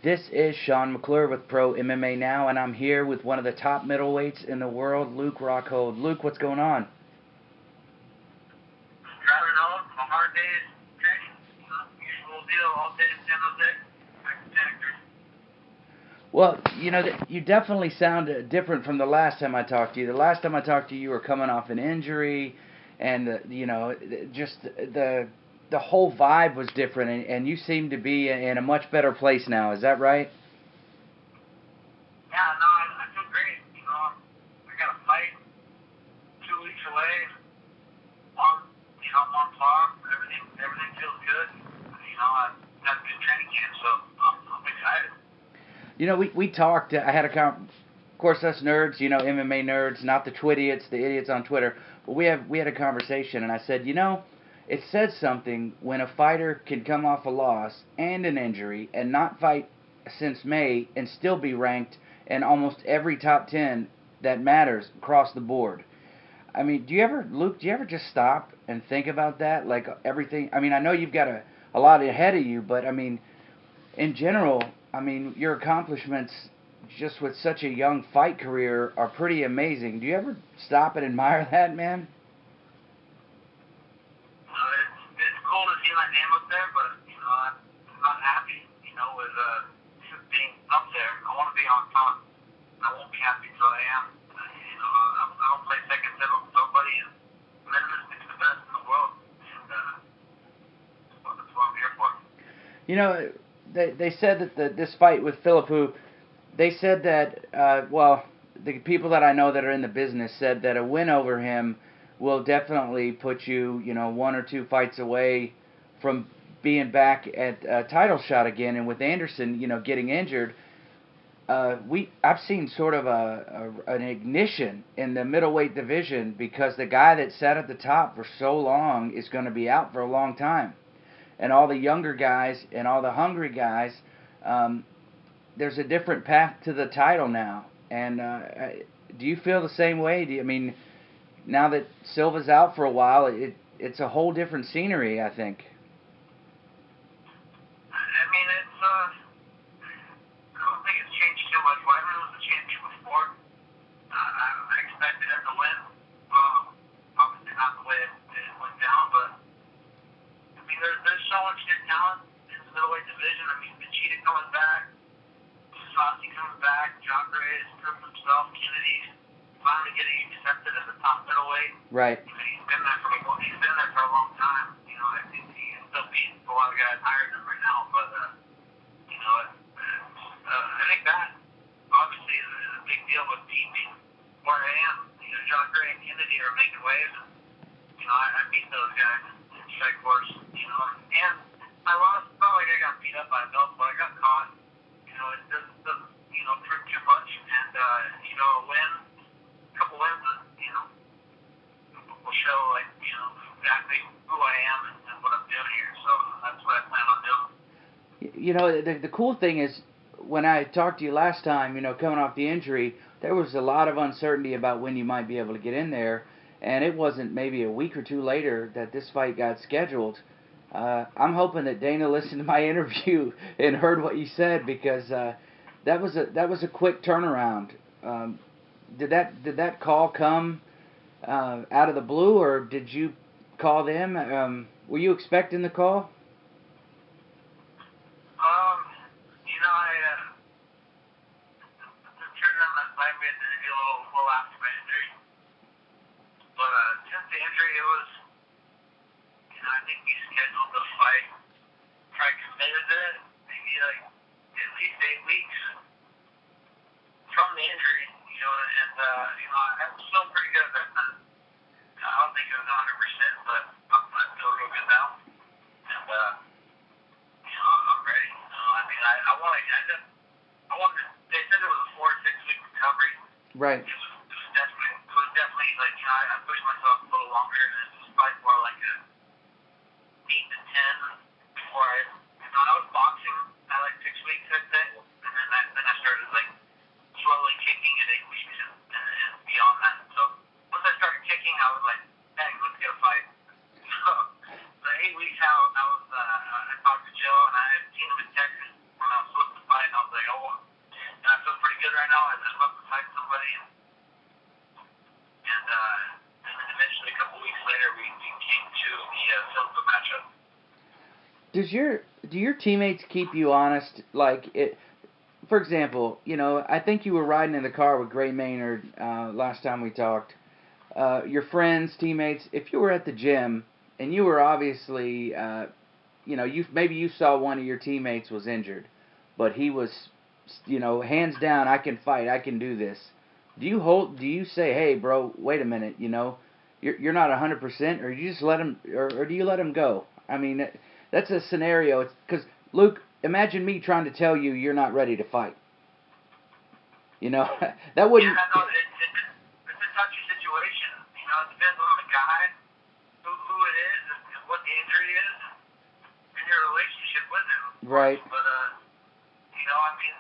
This is Sean McClure with Pro MMA Now, and I'm here with one of the top middleweights in the world, Luke Rockhold. Luke, what's going on? Driving home from a hard day's training. Usual deal, all day in San Jose. Well, you know, you definitely sound different from the last time I talked to you. The last time I talked to you, you were coming off an injury, and, you know, just the whole vibe was different, and you seem to be in a much better place now. Is that right? Yeah, no, I feel great. You know, I got a fight 2 weeks away. Months off. Everything feels good. You know, I had a good training camp, so I'm excited. You know, we talked. I had of course, us nerds, you know, MMA nerds, not the Twidiots, the idiots on Twitter, but we had a conversation, and I said, you know, it says something when a fighter can come off a loss and an injury and not fight since May and still be ranked in almost every top 10 that matters across the board. I mean, Luke, do you ever just stop and think about that? Like everything, I mean, I know you've got a lot ahead of you, but I mean, in general, I mean, your accomplishments just with such a young fight career are pretty amazing. Do you ever stop and admire that, man? It's cool to see my name up there, but, you know, I'm not happy, you know, with being up there. I want to be on top. I won't be happy until I am. You know, I don't play second fiddle with nobody, and Minnesota is the best in the world, and that's what I'm here for. You know, they said that this fight with Philippou, they said that, the people that I know that are in the business said that a win over him will definitely put you, you know, 1 or 2 fights away from being back at a title shot again. And with Anderson, you know, getting injured, I've seen sort of an ignition in the middleweight division because the guy that sat at the top for so long is going to be out for a long time. And all the younger guys and all the hungry guys, there's a different path to the title now. And do you feel the same way? I mean, now that Silva's out for a while, it's a whole different scenery, I think. I mean, I don't think it's changed too much. Wyman was the champion before. I expected him to win. Obviously not the way it went down, but I mean, there's so much good talent in the middleweight division. I mean, Machida coming back, Sassi coming back, John Gray has proved himself, Kennedy's finally getting accepted as a top middleweight. Right. You know, he's been there for a long time. You know, I think he's still beating a lot of guys higher than him right now, but you know, I think that obviously is a big deal with keeping where I am. You know, John Gray and Kennedy are making waves, and you know, I beat those guys in strike force. You know, and I lost. It's not like I got beat up by a belt, but I got caught. You know, it doesn't you know, prove too much, and you know, a couple wins, you know, will show like, you know, exactly who I am and what I'm doing here. So that's what I plan on doing. You know, the cool thing is, when I talked to you last time, you know, coming off the injury, there was a lot of uncertainty about when you might be able to get in there, and it wasn't maybe a week or 2 later that this fight got scheduled. I'm hoping that Dana listened to my interview and heard what you said, because that was a quick turnaround. Did that call come out of the blue, or did you call them? Were you expecting the call? You know, I turned on that fight. We had to interview a little after my injury, but since the injury, it was, you know, I think we scheduled the fight, probably committed it, maybe like at least 8 weeks from the injury, you know, and you know, I was feeling pretty good at that time. I don't think it was 100%, but I feel real good now, and you know, I'm ready. I mean, I wanted. They said it was a 4 to 6 week recovery. Right. It was definitely like, you know, I pushed myself a little longer, and it was probably more like a 8 to 10 before you know, I was boxing at like 6 weeks, I'd say, and then I started like slowly kicking at 8 weeks and beyond that. So once I started kicking, I was like, dang, let's get a fight. So the 8 weeks out, I talked to Joe, and I had seen him in Texas when I was supposed to fight, and I Do your teammates keep you honest? Like it, for example, I think you were riding in the car with Gray Maynard last time we talked. Your friends, teammates, if you were at the gym and you were obviously, maybe you saw one of your teammates was injured, but he was, hands down, I can fight, I can do this. Do you say, hey, bro, wait a minute, you're not 100%, or you just let him, or do you let him go? I mean, that's a scenario. It's because Luke, imagine me trying to tell you you're not ready to fight. That wouldn't. Yeah, no, it's a touchy situation. It depends on the guy, who it is, and what the injury is, and your relationship with him. Right. But I mean,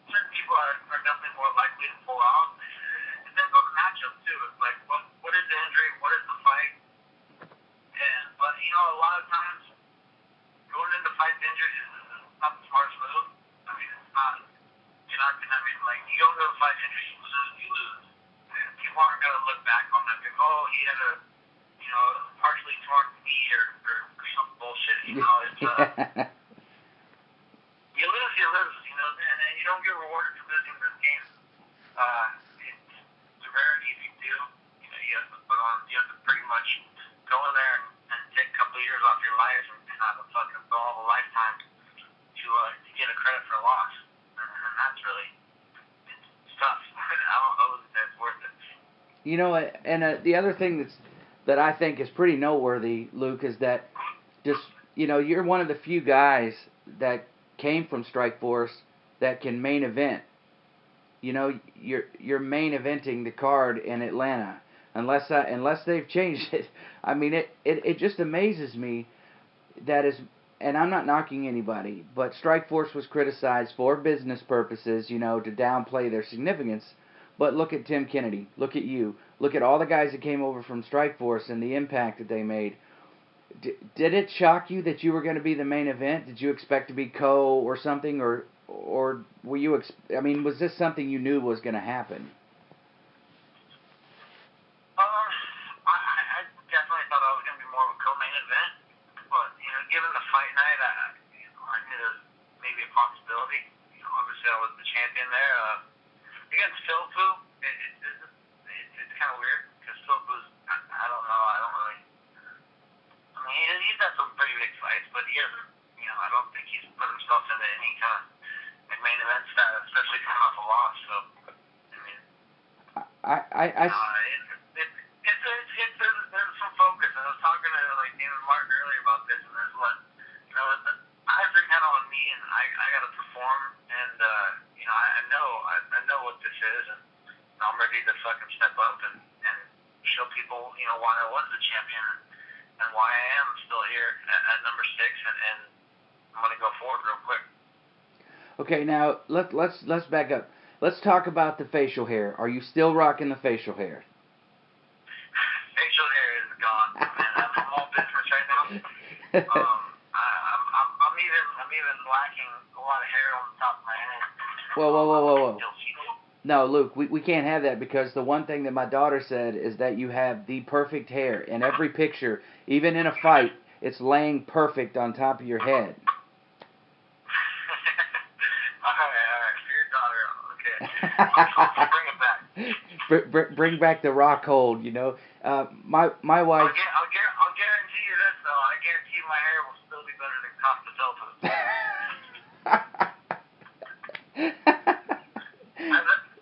certain people are definitely more likely to pull out. It depends on the matchup too. It's like what is the injury, what is the fight, but a lot of times going into fights injured is not the smartest move. I mean, it's not. Like, you don't go to fight injured, you lose. And people aren't going to look back on that and go, oh, he had a, partially torn knee or some bullshit. It's, you lose, and you don't get rewarded for losing this game. It's a rarity if you do. You have to you have to pretty much go in there and take a couple of years off your life and have a fucking all a lifetime to get a credit for a loss. And that's really tough. I don't know if that's worth it. And the other thing that I think is pretty noteworthy, Luke, is that just you're one of the few guys that came from Strikeforce that can main event. You're main eventing the card in Atlanta, unless they've changed it. I mean, it just amazes me that is. And I'm not knocking anybody, but Strikeforce was criticized for business purposes, to downplay their significance. But look at Tim Kennedy. Look at you. Look at all the guys that came over from Strikeforce and the impact that they made. Did it shock you that you were going to be the main event? Did you expect to be co or something, or were you? Was this something you knew was going to happen? I definitely thought I was going to be more of a co-main event. But, given the fight night, I knew there was maybe a possibility. Obviously I was the champion there. Against Philippu, it's kind of weird, because Philippu's, I don't know, I don't really, he's had some pretty big fights, but he hasn't, I don't think he's put himself into any kind of main event status, especially coming off a loss, so, there's some focus. I was talking to David Martin earlier about this, and there's the eyes are kind of on me, and I got to perform, and I know what this is, and I'm ready to fucking step up and show people why I was the champion and why I am still here at number 6, and I'm gonna go forward real quick. Okay, now let's back up. Let's talk about the facial hair. Are you still rocking the facial hair? Facial hair is gone, man. I'm all business right now. I'm even lacking a lot of hair on the top of my head. Whoa. No, Luke, we can't have that, because the one thing that my daughter said is that you have the perfect hair. In every picture, even in a fight, it's laying perfect on top of your head. I'll bring it back. Bring back the Rockhold, my wife. I'll guarantee you this, though. I guarantee my hair will still be better than Costa Delta.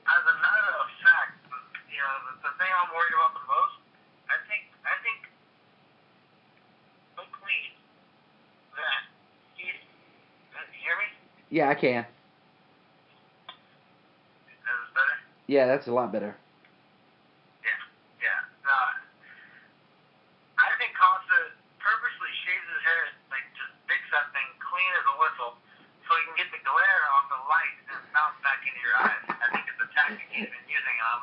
As a matter of fact, the thing I'm worried about the most, I think quickly that you hear me? Yeah, I can. Yeah, that's a lot better. Yeah. I think Costa purposely shaves his hair, just fix that thing clean as a whistle, so he can get the glare off the light and bounce back into your eyes. I think it's a tactic he's been using, and I'm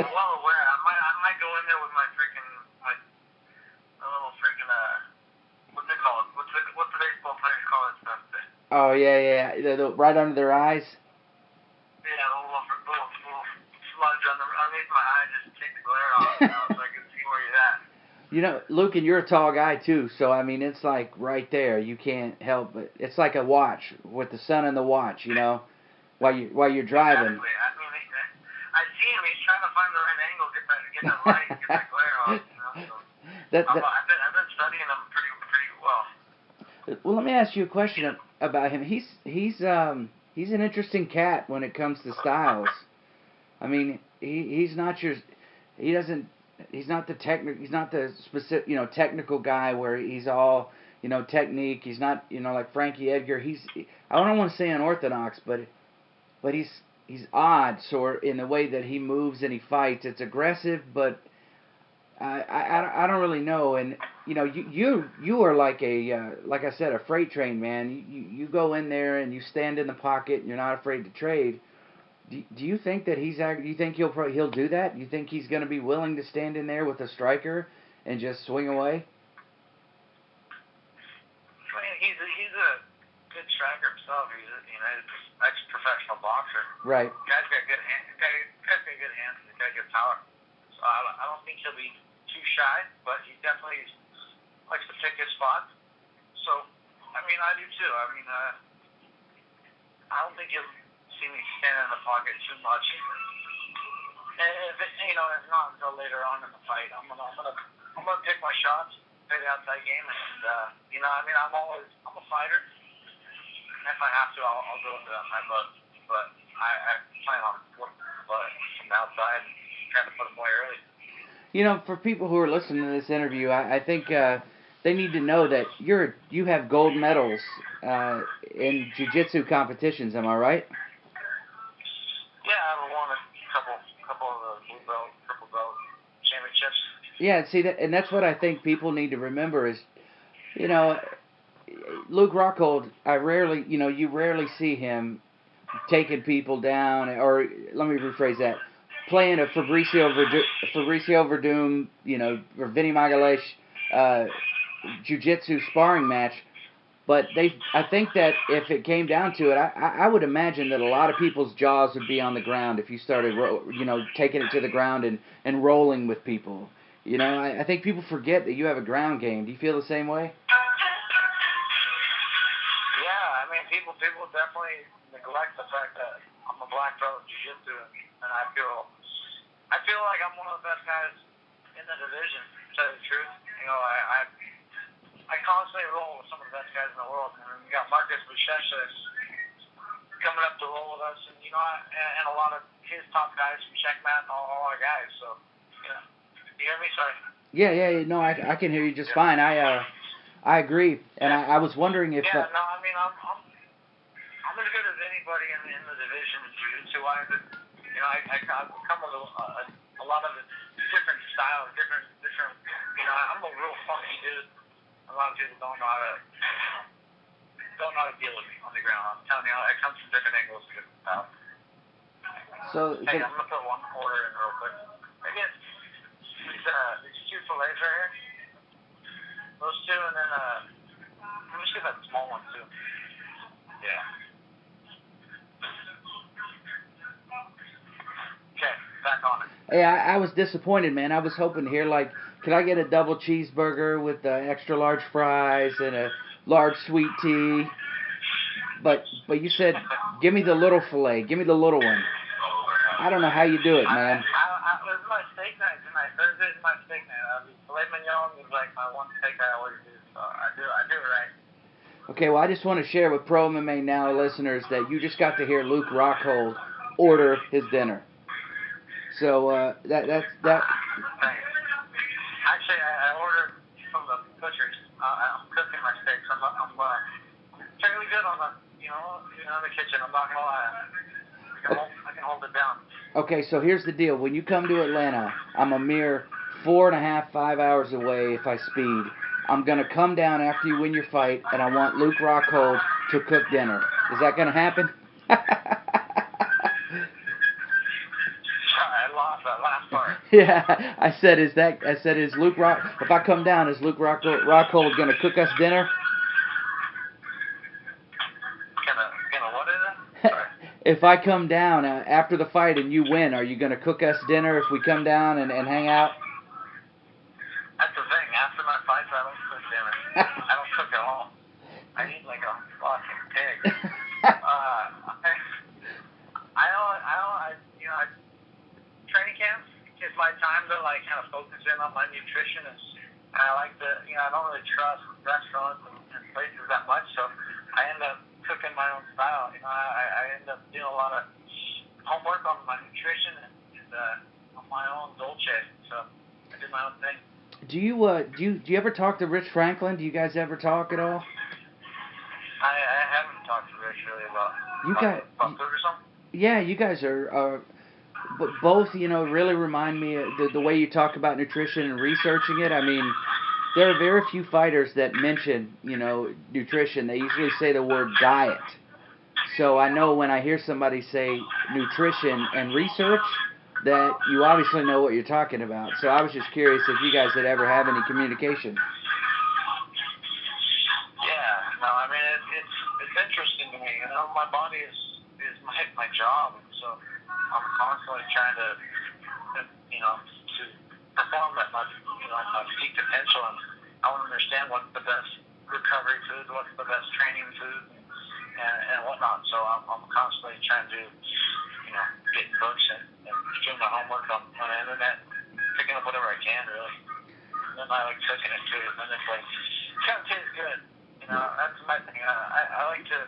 well aware. I might go in there with my little freaking what's it called? What's the baseball players call it stuff? Oh yeah. Right under their eyes. Yeah, a little smudge underneath my eye, just take the glare off, so I can see where you're at. You know, Luke, and you're a tall guy too, so I mean, it's like right there. You can't help but it's like a watch with the sun and the watch. You know, while you're driving. Exactly. I mean, I see him. He's trying to find the right angle, get that light, get that glare on. You know, so I've been studying him pretty well. Well, let me ask you a question about him. He's an interesting cat when it comes to styles. I mean, he's not the specific, technical guy where he's all, technique. He's not, like Frankie Edgar. I don't want to say unorthodox, but he's odd sort in the way that he moves and he fights. It's aggressive, but I don't really know. And you are like like I said, a freight train, man. You go in there and you stand in the pocket and you're not afraid to trade. Do you think that you think he'll do that? You think he's going to be willing to stand in there with a striker and just swing away? I mean, he's a good striker himself. He's he's an ex-professional boxer. Right. Guy's got good hands. Guy's got good hands. He's got good power. So I don't think he'll be too shy, but he definitely likes to pick his spots. So I mean, I do too. I mean, I don't think he'll see me stand in the pocket too much. And if it's not until later on in the fight, I'm gonna pick my shots, play the outside game, and I mean, I'm a fighter. And if I have to, I'll go into that high butt. But I plan on working the butt from the outside and trying to put them away early. For people who are listening to this interview, I think they need to know that you have gold medals in jiu-jitsu competitions. Am I right? Yeah, I've won a couple of the blue belt, purple belt championships. Yeah, see that, and that's what I think people need to remember is, Luke Rockhold. You rarely see him taking people down, or let me rephrase that, playing a Fabricio Verdum, or Vinny Magalhaes jiu-jitsu sparring match. But I think that if it came down to it, I would imagine that a lot of people's jaws would be on the ground if you started, taking it to the ground and rolling with people. I think people forget that you have a ground game. Do you feel the same way? Yeah, I mean, people definitely neglect the fact that I'm a black belt in jiu-jitsu, and I feel like I'm one of the best guys in the division. To tell you the truth, I constantly roll with some of the best guys in the world. And we got Marcus Buchecha coming up to roll with us, and and a lot of his top guys from Checkmat and all our guys. So, you hear me? Sorry. Yeah. No, I can hear you just fine. I agree, and I was wondering if. Yeah, no, I mean I'm as good as anybody in the division jiu-jitsu wise. I come with a lot of different styles, different. I'm a real funky dude. A lot of people don't know how to deal with me on the ground. I'm telling you, I come from different angles to get out. So hey, I'm gonna put one order in real quick. I get these two fillets right here. Those two, and then let me just get that small one too. Yeah. Okay, back on it. Hey, I was disappointed, man. I was hoping to hear, could I get a double cheeseburger with extra large fries and a large sweet tea? But you said, give me the little filet. Give me the little one. I don't know how you do it, man. It was my steak night tonight. Thursday's my steak night. Filet mignon is like my one steak I always do. So I do it right. Okay, well, I just want to share with Pro MMA Now listeners that you just got to hear Luke Rockhold order his dinner. So that's that. Thanks. Actually, I ordered from the butcher's. I'm cooking my steaks. I'm fairly good on the kitchen. I'm not gonna lie. I can hold it down. Okay, so here's the deal. When you come to Atlanta, I'm a mere 4.5, 5 hours away if I speed. I'm gonna come down after you win your fight, and I want Luke Rockhold to cook dinner. Is that gonna happen? I lost that last part. Yeah, I said, is Luke Rock? If I come down, is Luke Rockhold gonna cook us dinner? Gonna what is it? Sorry. If I come down after the fight and you win, are you gonna cook us dinner if we come down and hang out? That's the thing. trying to like kind of focus in on my nutrition, and I like to, I don't really trust restaurants and places that much, so I end up cooking my own style. I end up doing a lot of homework on my nutrition and on my own dolce, so I do my own thing. Do you ever talk to Rich Franklin? Do you guys ever talk at all? I haven't talked to Rich really about food or something. Yeah, you guys are both, really remind me of the way you talk about nutrition and researching it. I mean, there are very few fighters that mention, nutrition. They usually say the word diet. So I know when I hear somebody say nutrition and research, that you obviously know what you're talking about. So I was just curious if you guys had ever had any communication. Yeah, no, I mean it's interesting to me. My body is my job, and so I'm constantly trying to perform at my my peak potential, and I want to understand what's the best recovery food, what's the best training food, and whatnot. So I'm constantly trying to get books and doing my homework on the internet, picking up whatever I can really. And then I like cooking it too, and then it's like it kind of tastes good. That's my thing. I like to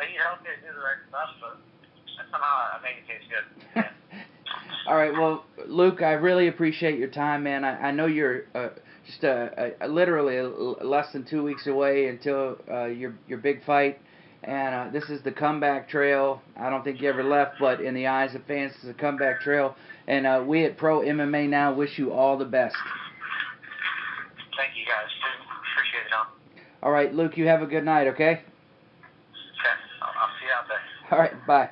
eat healthy, I do the right stuff, but somehow I make it taste good. Yeah. All right, well, Luke, I really appreciate your time, man. I know you're just literally less than 2 weeks away until your big fight, and this is the comeback trail. I don't think you ever left, but in the eyes of fans, it's a comeback trail. And we at Pro MMA Now wish you all the best. Thank you, guys. Appreciate it, Tom. All right, Luke, you have a good night, okay? Okay, I'll see you out there. All right, bye.